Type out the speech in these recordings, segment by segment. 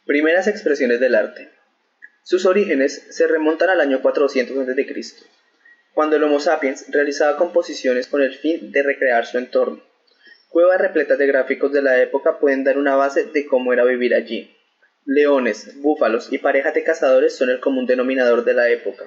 Primeras expresiones del arte. Sus orígenes se remontan al año 400 a.C., cuando el Homo sapiens realizaba composiciones con el fin de recrear su entorno. Cuevas repletas de gráficos de la época pueden dar una base de cómo era vivir allí. Leones, búfalos y parejas de cazadores son el común denominador de la época.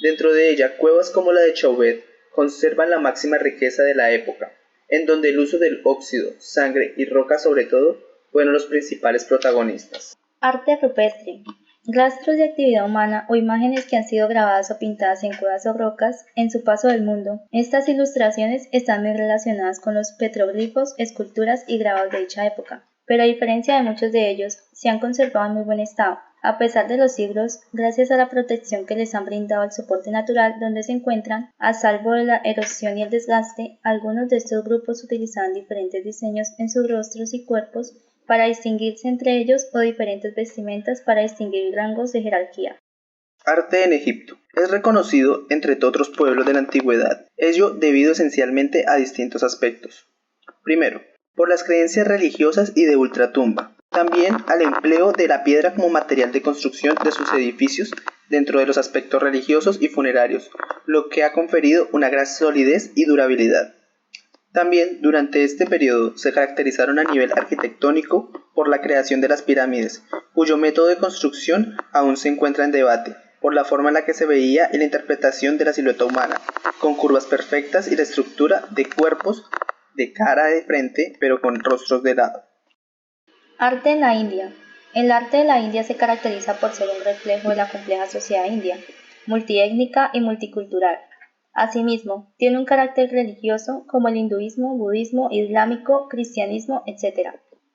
Dentro de ella, cuevas como la de Chauvet conservan la máxima riqueza de la época, en donde el uso del óxido, sangre y roca sobre todo fueron los principales protagonistas. Arte rupestre. Rastros de actividad humana o imágenes que han sido grabadas o pintadas en cuevas o rocas en su paso del mundo. Estas ilustraciones están muy relacionadas con los petroglifos, esculturas y grabados de dicha época, pero a diferencia de muchos de ellos, se han conservado en muy buen estado. A pesar de los siglos, gracias a la protección que les han brindado el soporte natural donde se encuentran, a salvo de la erosión y el desgaste, algunos de estos grupos utilizaban diferentes diseños en sus rostros y cuerpos para distinguirse entre ellos o diferentes vestimentas para distinguir rangos de jerarquía. Arte en Egipto. Es reconocido entre otros pueblos de la antigüedad, ello debido esencialmente a distintos aspectos. Primero, por las creencias religiosas y de ultratumba. También al empleo de la piedra como material de construcción de sus edificios dentro de los aspectos religiosos y funerarios, lo que ha conferido una gran solidez y durabilidad. También durante este periodo se caracterizaron a nivel arquitectónico por la creación de las pirámides, cuyo método de construcción aún se encuentra en debate, por la forma en la que se veía y la interpretación de la silueta humana, con curvas perfectas y la estructura de cuerpos de cara de frente, pero con rostros de lado. Arte en la India. El arte de la India se caracteriza por ser un reflejo de la compleja sociedad india, multiétnica y multicultural. Asimismo, tiene un carácter religioso como el hinduismo, budismo, islámico, cristianismo, etc.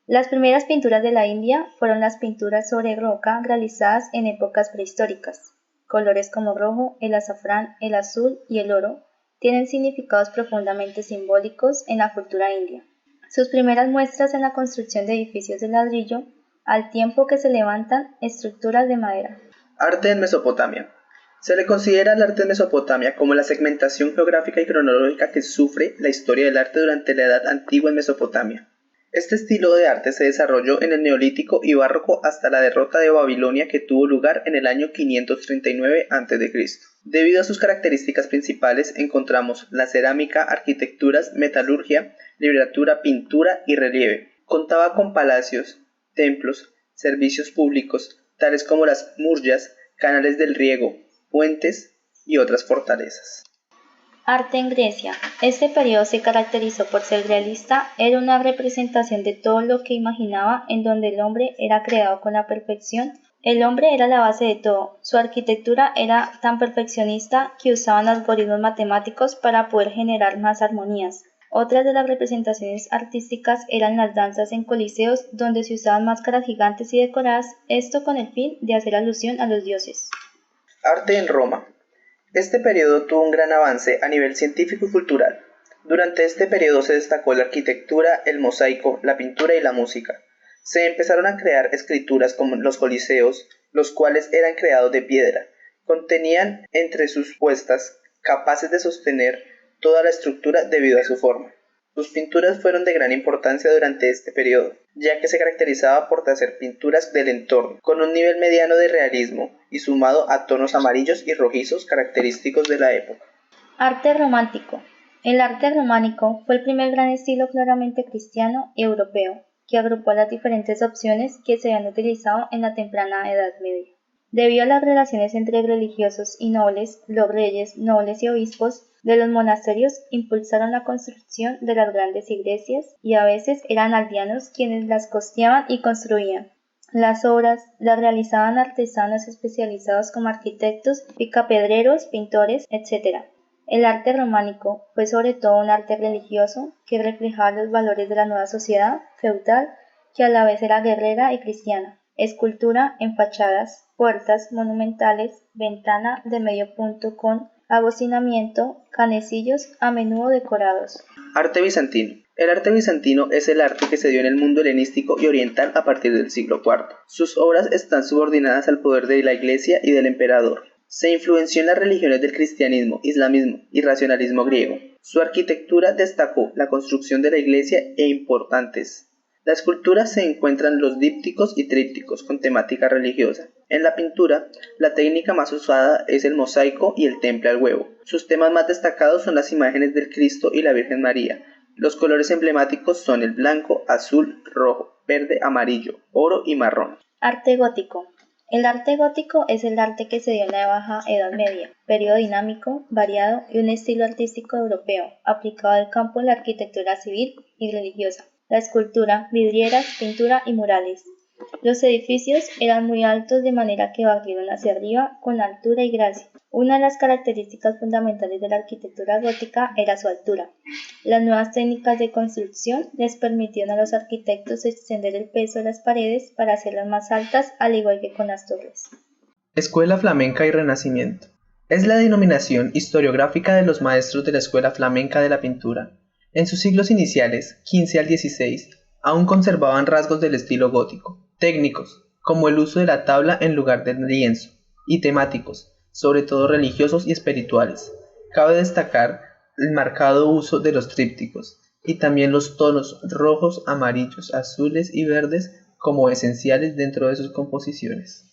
Las primeras pinturas de la India fueron las pinturas sobre roca realizadas en épocas prehistóricas. Colores como rojo, el azafrán, el azul y el oro tienen significados profundamente simbólicos en la cultura india. Sus primeras muestras en la construcción de edificios de ladrillo, al tiempo que se levantan estructuras de madera. Arte en Mesopotamia. Se le considera al arte en Mesopotamia como la segmentación geográfica y cronológica que sufre la historia del arte durante la Edad Antigua en Mesopotamia. Este estilo de arte se desarrolló en el Neolítico y Barroco hasta la derrota de Babilonia que tuvo lugar en el año 539 a.C. Debido a sus características principales encontramos la cerámica, arquitecturas, metalurgia, literatura, pintura y relieve. Contaba con palacios, templos, servicios públicos, tales como las murallas, canales del riego, puentes y otras fortalezas. Arte en Grecia. Este periodo se caracterizó por ser realista, era una representación de todo lo que imaginaba en donde el hombre era creado con la perfección. El hombre era la base de todo, su arquitectura era tan perfeccionista que usaban algoritmos matemáticos para poder generar más armonías. Otras de las representaciones artísticas eran las danzas en coliseos donde se usaban máscaras gigantes y decoradas, esto con el fin de hacer alusión a los dioses. Arte en Roma. Este periodo tuvo un gran avance a nivel científico y cultural. Durante este periodo se destacó la arquitectura, el mosaico, la pintura y la música. Se empezaron a crear escrituras como los coliseos, los cuales eran creados de piedra. Contenían entre sus puestas capaces de sostener toda la estructura debido a su forma. Sus pinturas fueron de gran importancia durante este periodo, ya que se caracterizaba por hacer pinturas del entorno, con un nivel mediano de realismo y sumado a tonos amarillos y rojizos característicos de la época. Arte romántico. El arte románico fue el primer gran estilo claramente cristiano y europeo, que agrupó las diferentes opciones que se habían utilizado en la temprana Edad Media. Debido a las relaciones entre religiosos y nobles, los reyes, nobles y obispos de los monasterios impulsaron la construcción de las grandes iglesias y a veces eran aldeanos quienes las costeaban y construían. Las obras las realizaban artesanos especializados como arquitectos, picapedreros, pintores, etc. El arte románico fue sobre todo un arte religioso que reflejaba los valores de la nueva sociedad feudal que a la vez era guerrera y cristiana. Escultura en fachadas, puertas monumentales, ventana de medio punto con abocinamiento, canecillos a menudo decorados. Arte bizantino. El arte bizantino es el arte que se dio en el mundo helenístico y oriental a partir del siglo IV. Sus obras están subordinadas al poder de la Iglesia y del emperador. Se influenció en las religiones del cristianismo, islamismo y racionalismo griego. Su arquitectura destacó la construcción de la iglesia e importantes La escultura se encuentran los dípticos y trípticos con temática religiosa. En la pintura, la técnica más usada es el mosaico y el temple al huevo. Sus temas más destacados son las imágenes del Cristo y la Virgen María. Los colores emblemáticos son el blanco, azul, rojo, verde, amarillo, oro y marrón. Arte gótico. El arte gótico es el arte que se dio en la Baja Edad Media, periodo dinámico, variado y un estilo artístico europeo, aplicado al campo de la arquitectura civil y religiosa, la escultura, vidrieras, pintura y murales. Los edificios eran muy altos de manera que barrieron hacia arriba con altura y gracia. Una de las características fundamentales de la arquitectura gótica era su altura. Las nuevas técnicas de construcción les permitieron a los arquitectos extender el peso de las paredes para hacerlas más altas, al igual que con las torres. Escuela flamenca y renacimiento. Es la denominación historiográfica de los maestros de la escuela flamenca de la pintura. En sus siglos iniciales, XV al XVI, aún conservaban rasgos del estilo gótico, técnicos, como el uso de la tabla en lugar del lienzo, y temáticos, sobre todo religiosos y espirituales. Cabe destacar el marcado uso de los trípticos, y también los tonos rojos, amarillos, azules y verdes como esenciales dentro de sus composiciones.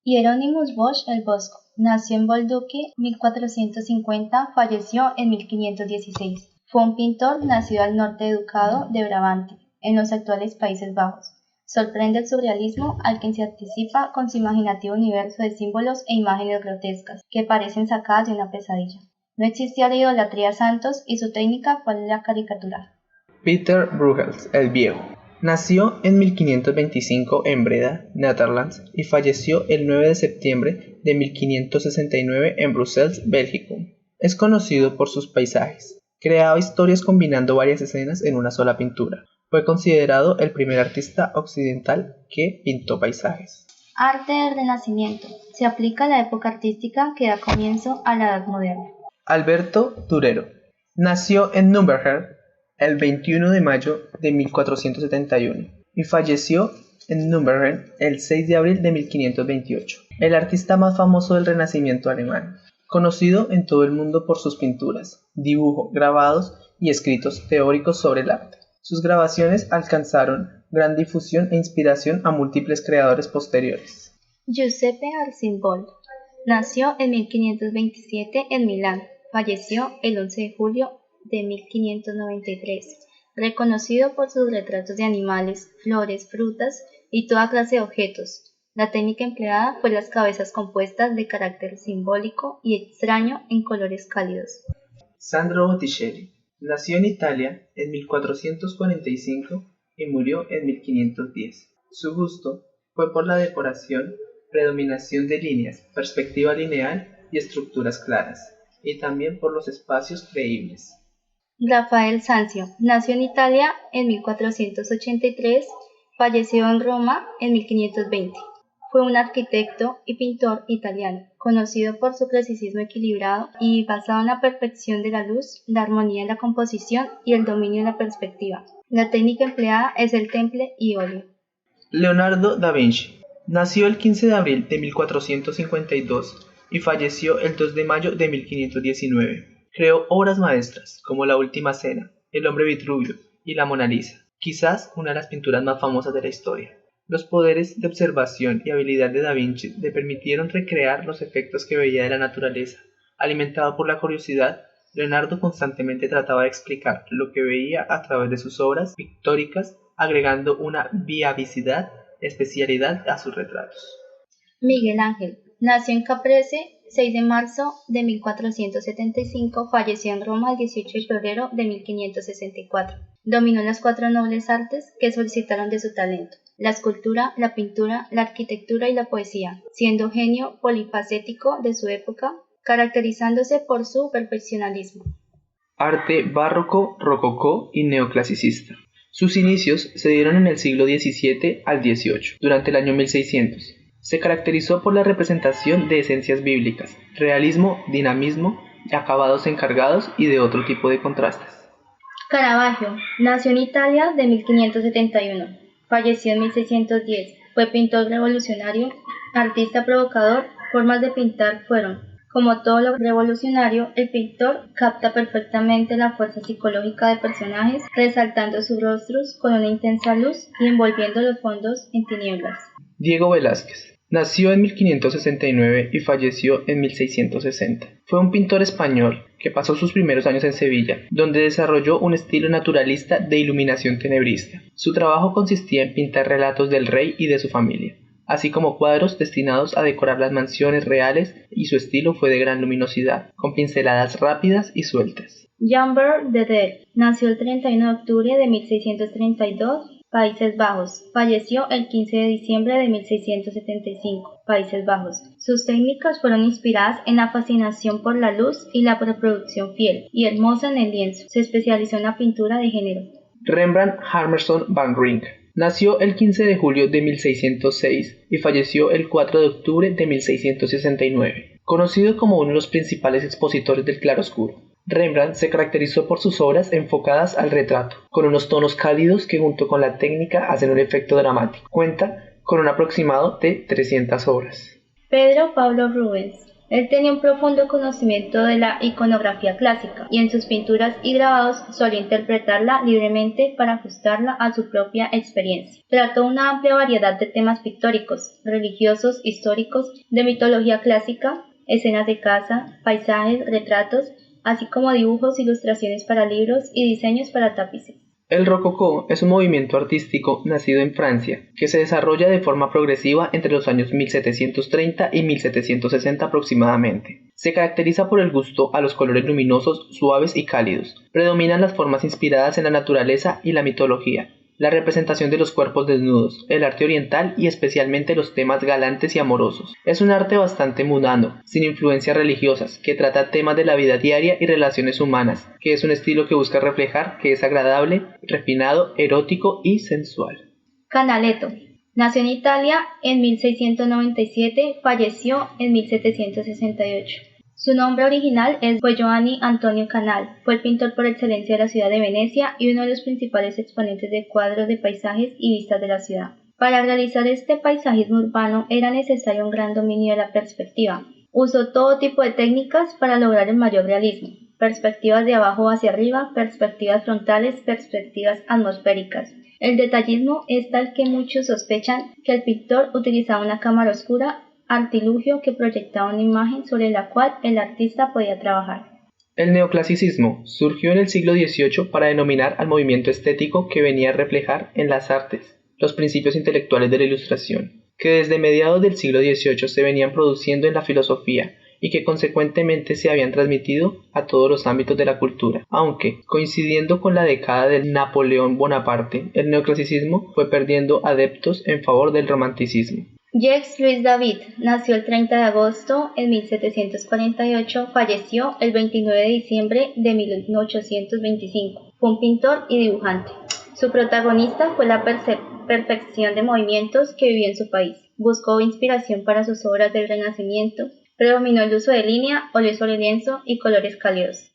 Hieronymus Bosch el Bosco nació en Bolduque 1450, falleció en 1516. Fue un pintor nacido al norte de Ducado de Brabante, en los actuales Países Bajos. Sorprende el surrealismo al que se anticipa con su imaginativo universo de símbolos e imágenes grotescas, que parecen sacadas de una pesadilla. No existía la idolatría a santos y su técnica fue la caricatura. Peter Bruegel el Viejo nació en 1525 en Breda, Netherlands, y falleció el 9 de septiembre de 1569 en Bruselas, Bélgica. Es conocido por sus paisajes. Creaba historias combinando varias escenas en una sola pintura. Fue considerado el primer artista occidental que pintó paisajes. Arte del Renacimiento. Se aplica a la época artística que da comienzo a la Edad Moderna. Alberto Durero nació en Nürnberg el 21 de mayo de 1471 y falleció en Nürnberg el 6 de abril de 1528. El artista más famoso del Renacimiento alemán, conocido en todo el mundo por sus pinturas, dibujo, grabados y escritos teóricos sobre el arte. Sus grabaciones alcanzaron gran difusión e inspiración a múltiples creadores posteriores. Giuseppe Arcimboldo nació en 1527 en Milán, falleció el 11 de julio de 1593, reconocido por sus retratos de animales, flores, frutas y toda clase de objetos. La técnica empleada fue las cabezas compuestas de carácter simbólico y extraño en colores cálidos. Sandro Botticelli nació en Italia en 1445 y murió en 1510. Su gusto fue por la decoración, predominación de líneas, perspectiva lineal y estructuras claras, y también por los espacios creíbles. Rafael Sanzio nació en Italia en 1483, falleció en Roma en 1520. Fue un arquitecto y pintor italiano, conocido por su clasicismo equilibrado y basado en la perfección de la luz, la armonía en la composición y el dominio de la perspectiva. La técnica empleada es el temple y óleo. Leonardo da Vinci nació el 15 de abril de 1452 y falleció el 2 de mayo de 1519. Creó obras maestras como La Última Cena, El Hombre Vitruvio y La Mona Lisa, quizás una de las pinturas más famosas de la historia. Los poderes de observación y habilidad de Da Vinci le permitieron recrear los efectos que veía de la naturaleza. Alimentado por la curiosidad, Leonardo constantemente trataba de explicar lo que veía a través de sus obras pictóricas, agregando una vivacidad, especialidad a sus retratos. Miguel Ángel nació en Caprese 6 de marzo de 1475, falleció en Roma el 18 de febrero de 1564. Dominó las 4 nobles artes que solicitaron de su talento: la escultura, la pintura, la arquitectura y la poesía, siendo genio polifacético de su época, caracterizándose por su perfeccionismo. Arte barroco, rococó y neoclasicista. Sus inicios se dieron en el siglo XVII al XVIII, durante el año 1600. Se caracterizó por la representación de esencias bíblicas, realismo, dinamismo, acabados encargados y de otro tipo de contrastes. Caravaggio nació en Italia de 1571, falleció en 1610, fue pintor revolucionario, artista provocador. Formas de pintar fueron Como todo lo revolucionario, el pintor capta perfectamente la fuerza psicológica de personajes, resaltando sus rostros con una intensa luz y envolviendo los fondos en tinieblas. Diego Velázquez. Nació en 1569 y falleció en 1660. Fue un pintor español que pasó sus primeros años en Sevilla, donde desarrolló un estilo naturalista de iluminación tenebrista. Su trabajo consistía en pintar relatos del rey y de su familia, así como cuadros destinados a decorar las mansiones reales, y su estilo fue de gran luminosidad, con pinceladas rápidas y sueltas. Jan Verder nació el 31 de octubre de 1632, Países Bajos. Falleció el 15 de diciembre de 1675, Países Bajos. Sus técnicas fueron inspiradas en la fascinación por la luz y la reproducción fiel y hermosa en el lienzo. Se especializó en la pintura de género. Rembrandt Harmerson van Rijn. Nació el 15 de julio de 1606 y falleció el 4 de octubre de 1669. Conocido como uno de los principales expositores del claroscuro, Rembrandt se caracterizó por sus obras enfocadas al retrato, con unos tonos cálidos que junto con la técnica hacen un efecto dramático. Cuenta con un aproximado de 300 obras. Pedro Pablo Rubens. Él tenía un profundo conocimiento de la iconografía clásica y en sus pinturas y grabados solía interpretarla libremente para ajustarla a su propia experiencia. Trató una amplia variedad de temas pictóricos, religiosos, históricos, de mitología clásica, escenas de caza, paisajes, retratos, así como dibujos, ilustraciones para libros y diseños para tapices. El rococó es un movimiento artístico nacido en Francia, que se desarrolla de forma progresiva entre los años 1730 y 1760 aproximadamente. Se caracteriza por el gusto a los colores luminosos, suaves y cálidos. Predominan las formas inspiradas en la naturaleza y la mitología, la representación de los cuerpos desnudos, el arte oriental y especialmente los temas galantes y amorosos. Es un arte bastante mundano, sin influencias religiosas, que trata temas de la vida diaria y relaciones humanas, que es un estilo que busca reflejar que es agradable, refinado, erótico y sensual. Canaletto. Nació en Italia en 1697, falleció en 1768. Su nombre original fue Giovanni Antonio Canal. Fue el pintor por excelencia de la ciudad de Venecia y uno de los principales exponentes de cuadros de paisajes y vistas de la ciudad. Para realizar este paisajismo urbano era necesario un gran dominio de la perspectiva. Usó todo tipo de técnicas para lograr el mayor realismo: perspectivas de abajo hacia arriba, perspectivas frontales, perspectivas atmosféricas. El detallismo es tal que muchos sospechan que el pintor utilizaba una cámara oscura, artilugio que proyectaba una imagen sobre la cual el artista podía trabajar. El neoclasicismo surgió en el siglo XVIII para denominar al movimiento estético que venía a reflejar en las artes los principios intelectuales de la Ilustración, que desde mediados del siglo XVIII se venían produciendo en la filosofía y que consecuentemente se habían transmitido a todos los ámbitos de la cultura. Aunque, coincidiendo con la década de Napoleón Bonaparte, el neoclasicismo fue perdiendo adeptos en favor del romanticismo. Jacques-Louis David nació el 30 de agosto de 1748, falleció el 29 de diciembre de 1825. Fue un pintor y dibujante. Su protagonista fue la perfección de movimientos que vivió en su país. Buscó inspiración para sus obras del Renacimiento. Predominó el uso de línea, óleo sobre lienzo y colores cálidos.